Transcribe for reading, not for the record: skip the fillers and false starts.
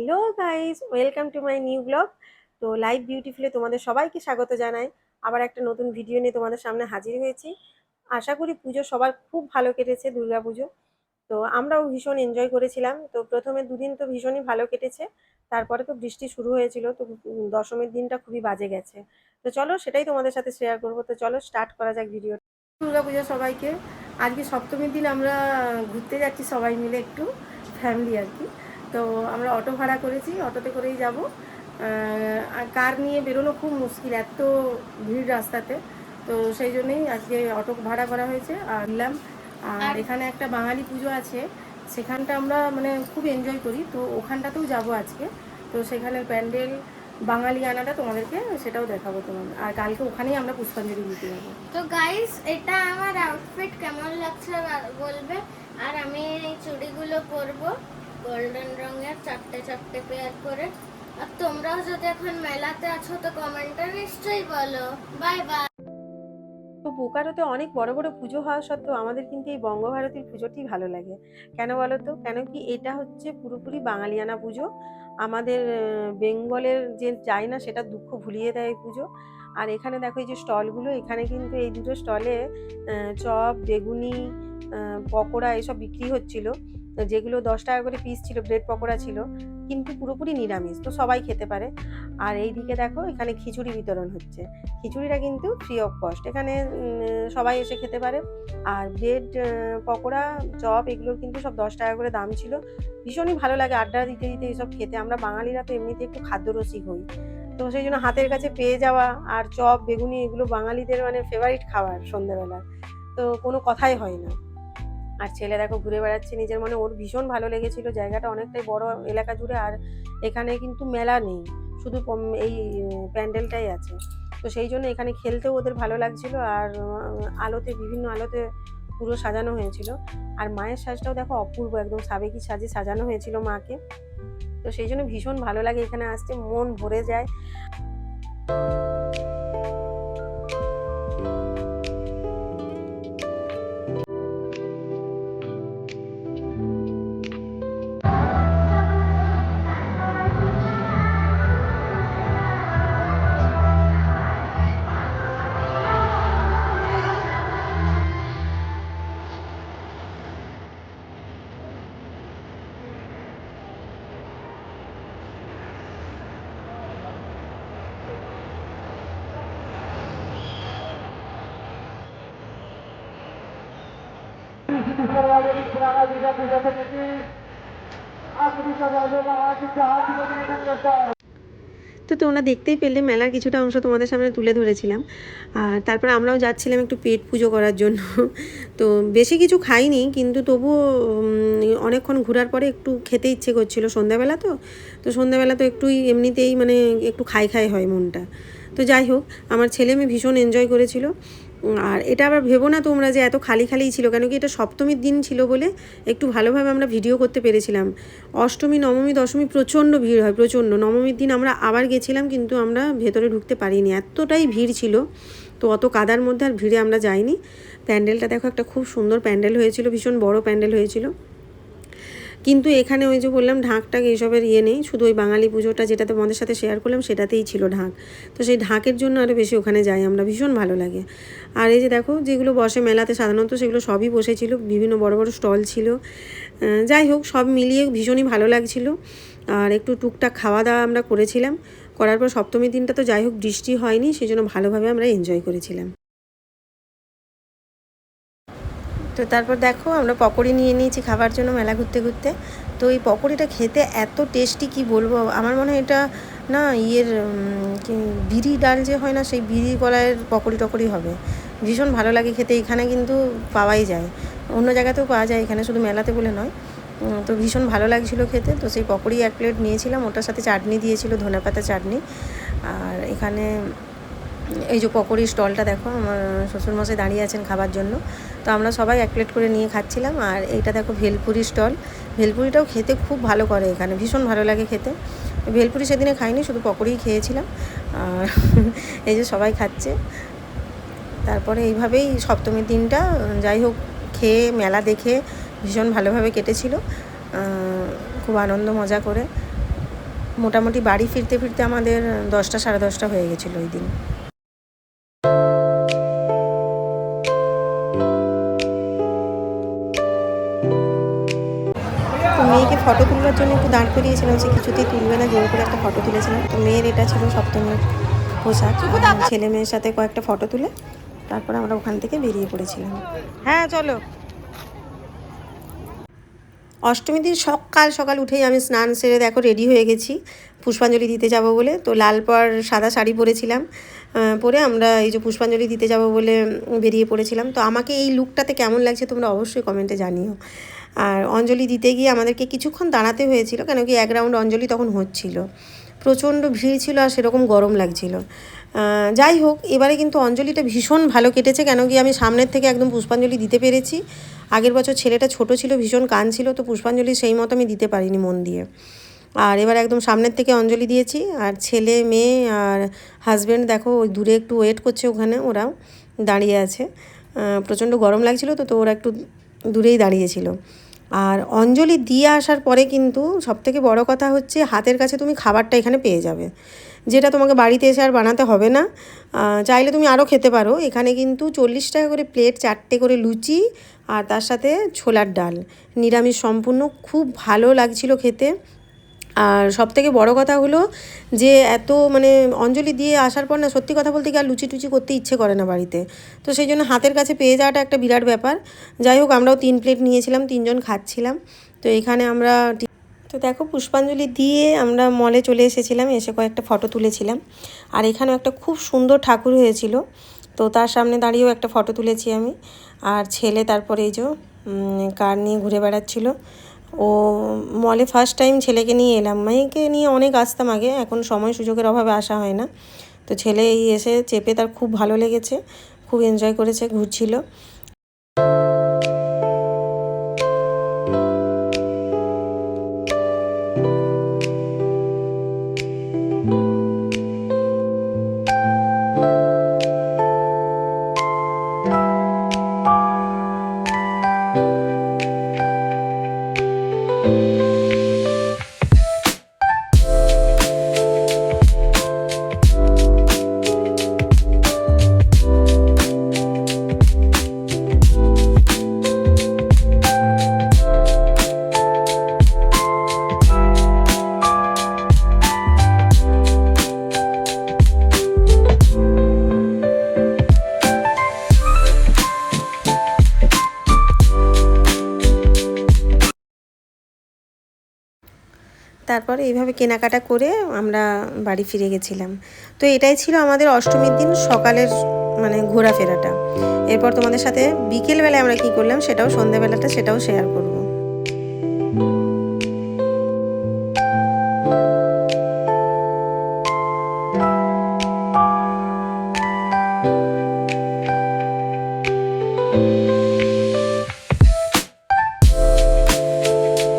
Hello guys, welcome to my new blog. তো live বিউটিফুলে তোমাদের সবাইকে স্বাগত জানাই। আবার একটা নতুন ভিডিও নিয়ে তোমাদের সামনে হাজির হয়েছি। আশা করি পুজো সবার খুব ভালো কেটেছে, দুর্গা পুজো। তো আমরাও ভীষণ এনজয় করেছিলাম। তো প্রথমে দুদিন তো ভীষণই ভালো কেটেছে, তারপরে তো বৃষ্টি শুরু হয়েছিল। তো দশমীর দিনটা খুবই বাজে গেছে। তো চলো সেটাই তোমাদের সাথে শেয়ার করবো। তো চলো স্টার্ট করা যাক ভিডিও। দুর্গা পুজো সবাইকে। আজকে সপ্তমীর দিন আমরা ঘুরতে যাচ্ছি সবাই মিলে, একটু ফ্যামিলি আর কি। তো আমরা অটো ভাড়া করেছি, অটোতে করেই যাব। আর কার নিয়ে বেরোনো খুব মুশকিল, এত ভিড় রাস্তাতে। তো সেই জন্যই আজকে অটো ভাড়া করা হয়েছে আর নিলাম। আর এখানে একটা বাঙালি পুজো আছে, সেখানটা আমরা মানে খুব এনজয় করি, তো ওখানটাতেও যাব আজকে। তো সেখানের প্যান্ডেল বাঙালি আনাটা তোমাদেরকে সেটাও দেখাবো তোমাদের। আর কালকে ওখানেই আমরা পুষ্পাঞ্জলি দিতে যাবো। তো গাইস, এটা আমার আউটফিট কেমন লাগছে বলবে। আর আমি এই চুড়িগুলো পরবো গোল্ডেন রঙের, চারটে চারটে পেয়ার করে। আর তোমরাও যদি এখন মেলাতে আছো তো কমেন্টে নিশ্চয়ই বলো। Bye bye. তো বোকারোতে অনেক বড় বড় পুজো হওয়া সত্ত্বেও আমাদের কিন্তু এই বঙ্গভারতীর পুজোটি ভালো লাগে। কেন বলো তো? কেন কি এটা হচ্ছে পুরোপুরি বাঙালিয়ানা পুজো। আমাদের বেঙ্গলের যে যায় না সেটা দুঃখ ভুলিয়ে দেয় এই পুজো। আর এখানে দেখো এই যে স্টলগুলো, এখানে কিন্তু এই দুটো স্টলে চপ, বেগুনি, পকোড়া এসব বিক্রি হচ্ছিল। যেগুলো 10 টাকা করে পিস ছিল, ব্রেড পকোড়া ছিল, কিন্তু পুরোপুরি নিরামিষ, তো সবাই খেতে পারে। আর এইদিকে দেখো এখানে খিচুড়ি বিতরণ হচ্ছে। খিচুড়িটা কিন্তু ফ্রি অফ কস্ট, এখানে সবাই এসে খেতে পারে। আর ব্রেড পকোড়া, চপ এগুলোর কিন্তু সব 10 টাকা করে দাম ছিল। ভীষণই ভালো লাগে আড্ডা দিতে দিতে এইসব খেতে। আমরা বাঙালিরা তো এমনিতে একটু খাদ্যরসিক হই, তো সেই জন্য হাতের কাছে পেয়ে যাওয়া আর চপ বেগুনি এগুলো বাঙালিদের মানে ফেভারিট খাবার সন্ধ্যেবেলা, তো কোনো কথাই হয় না। আর ছেলে দেখো ঘুরে বেড়াচ্ছে নিজের মনে, ওর ভীষণ ভালো লেগেছিল। জায়গাটা অনেকটাই বড় এলাকা জুড়ে, আর এখানে কিন্তু মেলা নেই, শুধু এই প্যান্ডেলটাই আছে। তো সেই জন্য এখানে খেলতেও ওদের ভালো লাগছিল। আর আলোতে, বিভিন্ন আলোতে পুরো সাজানো হয়েছিল। আর মায়ের সাজটাও দেখো অপূর্ব, একদম সাবেকি সাজে সাজানো হয়েছিল মাকে। তো সেই জন্য ভীষণ ভালো লাগে এখানে আসতে, মন ভরে যায়। তো তোমরা দেখতেই পেলে মেলার কিছুটা অংশ তোমাদের সামনে তুলে ধরেছিলাম। আর তারপর আমরাও যাচ্ছিলাম একটু পেট পুজো করার জন্য। তো বেশি কিছু খাইনি, কিন্তু তবুও অনেকক্ষণ ঘোরার পরে একটু খেতে ইচ্ছে করছিল। সন্ধ্যাবেলা তো, তো সন্ধ্যাবেলা তো একটুই এমনিতেই মানে একটু খাই খাই হয় মনটা। তো যাই হোক, আমার ছেলে মেয়ে ভীষণ এনজয় করেছিল। আর এটা আবার ভেবো না তোমরা যে এত খালি খালিই ছিল, কেন কি এটা সপ্তমীর দিন ছিল বলে একটু ভালোভাবে আমরা ভিডিও করতে পেরেছিলাম। অষ্টমী, নবমী, দশমী প্রচণ্ড ভিড় হয়, প্রচণ্ড। নবমীর দিন আমরা আবার গেছিলাম, কিন্তু আমরা ভেতরে ঢুকতে পারিনি, এতটাই ভিড় ছিল। তো অত কাদার মধ্যে আর ভিড়ে আমরা যাইনি। প্যান্ডেলটা দেখো, একটা খুব সুন্দর প্যান্ডেল হয়েছিল, ভীষণ বড় প্যান্ডেল হয়েছিল। কিন্তু এখানে ওই যে বললাম ঢাকটাক এইসবের নেই, শুধু ওই বাঙালি পুজোটা যেটা তোমাদের সাথে শেয়ার করলাম সেটাতেই ছিল ঢাক। তো সেই ঢাকের জন্য আরও বেশি ওখানে যাই আমরা, ভীষণ ভালো লাগে। আর এই যে দেখো যেগুলো বসে মেলাতে সাধারণত, সেগুলো সবই বসেছিল, বিভিন্ন বড় বড় স্টল ছিল। যাই হোক, সব মিলিয়ে ভীষণই ভালো লাগছিল। আর একটু টুকটাক খাওয়া দাওয়া আমরা করেছিলাম। করার পর সপ্তমীর দিনটা তো যাই হোক বৃষ্টি হয়নি, সেই জন্য ভালোভাবে আমরা এনজয় করেছিলাম। তো তারপর দেখো আমরা পকোড়ি নিয়ে নিয়েছি খাবার জন্য মেলা ঘুরতে ঘুরতে। তো এই পকোড়িটা খেতে এত টেস্টি, কি বলবো। আমার মনে হয় এটা না বিরি ডাল যে হয় না, সেই বিরি কলাইয়ের পকোড়ি টকোড়ি হবে। ভীষণ ভালো লাগে খেতে। এখানে কিন্তু পাওয়াই যায়, অন্য জায়গাতেও পাওয়া যায়, এখানে শুধু মেলাতে বলে নয়। তো ভীষণ ভালো লাগছিলো খেতে। তো সেই পকোড়ি 1 প্লেট নিয়েছিলাম, ওটার সাথে চাটনি দিয়েছিল, ধনেপাতা চাটনি। আর এখানে এই যে পকোড়ির স্টলটা দেখো, আমার শ্বশুরমশাই দাঁড়িয়ে আছেন খাবার জন্য। তো আমরা সবাই 1 প্লেট করে নিয়ে খাচ্ছিলাম। আর এইটা দেখো ভেলপুরি স্টল। ভেলপুরিটাও খেতে খুব ভালো করে এখানে, ভীষণ ভালো লাগে খেতে। ভেলপুরি সেদিনে খাইনি, শুধু পকোড়িই খেয়েছিলাম। আর এই যে সবাই খাচ্ছে। তারপরে এইভাবেই সপ্তমীর দিনটা যাই হোক খেয়ে মেলা দেখে ভীষণ ভালোভাবে কেটেছিল, খুব আনন্দ মজা করে। মোটামুটি বাড়ি ফিরতে ফিরতে আমাদের 10টা সাড়ে 10টা হয়ে গেছিলো ওই দিন। তো মেয়েকে ফটো তুলবার জন্য একটু দাঁড় করিয়েছিলাম, সে কিছুতেই তুলবে না, জোর করে একটা ফটো তুলেছিলাম। তো মেয়ের এটা ছিল সপ্তমীর পোশাক, ছেলে মেয়ের সাথে কয়েকটা ফটো তুলে তারপর আমরা ওখান থেকে বেরিয়ে পড়েছিলাম। হ্যাঁ চলো। অষ্টমীর দিন সকাল সকাল উঠেই আমি স্নান সেরে দেখো রেডি হয়ে গেছি পুষ্পাঞ্জলি দিতে যাব বলে। তো লাল পাড় সাদা শাড়ি পরেছিলাম, পরে আমরা এই যে পুষ্পাঞ্জলি দিতে যাব বলে বেরিয়ে পড়েছিলাম। তো আমাকে এই লুকটাতে কেমন লাগছে তোমরা অবশ্যই কমেন্টে জানিও। আর অঞ্জলি দিতে গিয়ে আমাদেরকে কিছুক্ষণ দাঁড়াতে হয়েছিল, কেন কি 1 রাউন্ড অঞ্জলি তখন হচ্ছিল, প্রচণ্ড ভিড় ছিল আর সেরকম গরম লাগছিল। যাই হোক, এবারে কিন্তু অঞ্জলিটা ভীষণ ভালো কেটেছে, কেন কি আমি সামনের থেকে একদম পুষ্পাঞ্জলি দিতে পেরেছি। আগের বছর ছেলেটা ছোট ছিল, ভীষণ কাঁদছিল, তো পুষ্পাঞ্জলি সেই মতো আমি দিতে পারিনি মন দিয়ে। আর এবার একদম সামনের থেকে অঞ্জলি দিয়েছি। আর ছেলে মেয়ে আর হাজব্যান্ড দেখো ওই দূরে একটু ওয়েট করছে, ওখানে ওরাও দাঁড়িয়ে আছে। প্রচণ্ড গরম লাগছিল, তো ওরা একটু দূরেই দাঁড়িয়েছিল। আর অঞ্জলি দিয়ে আসার পরে কিন্তু সবথেকে বড় কথা হচ্ছে হাতের কাছে তুমি খাবারটা এখানে পেয়ে যাবে, যেটা তোমাকে বাড়িতে এসে আর বানাতে হবে না। চাইলে তুমি আরও খেতে পারো। এখানে কিন্তু 40 টাকা করে প্লেট, 4টে করে লুচি আর তার সাথে ছোলার ডাল, নিরামিষ সম্পূর্ণ, খুব ভালো লাগছিল খেতে। আর সবথেকে বড় কথা হলো যে এত মানে অঞ্জলি দিয়ে আসার পর না, সত্যি কথা বলতে কি আর লুচি টুচি করতে ইচ্ছে করে না বাড়িতে। তো সেই জন্য হাতের কাছে পেয়ে যাওয়াটা একটা বিরাট ব্যাপার। যাই হোক, আমরাও 3 প্লেট নিয়েছিলাম, 3 জন খাচ্ছিলাম। তো এখানে আমরা তো দেখো পুষ্পাঞ্জলি দিয়ে আমরা মলে চলে এসেছিলাম, এসে কয়েকটা ফটো তুলেছিলাম। আর এখানেও একটা খুব সুন্দর ঠাকুর হয়েছিল, তো তার সামনে দাঁড়িয়েও একটা ফটো তুলেছি আমি। আর ছেলে তারপরে এই যে কার নিয়ে ঘুরে বেড়াচ্ছিল। ও মলে ফার্স্ট টাইম ছেলেকে নিয়ে এলাম, মেয়েকে নিয়ে অনেক আসতাম আগে, এখন সময় সুযোগের অভাবে আসা হয় না। তো ছেলে এই এসে চেপে তার খুব ভালো লেগেছে, খুব এনজয় করেছে, ঘুরছিল। তারপরে এইভাবে কেনাকাটা করে আমরা বাড়ি ফিরে গেছিলাম। তো এটাই ছিল আমাদের অষ্টমীর দিন সকালের মানে ঘোরাফেরাটা। এরপর তোমাদের সাথে বিকেলবেলায় আমরা কী করলাম সেটাও, সন্ধ্যেবেলাটা সেটাও শেয়ার করব।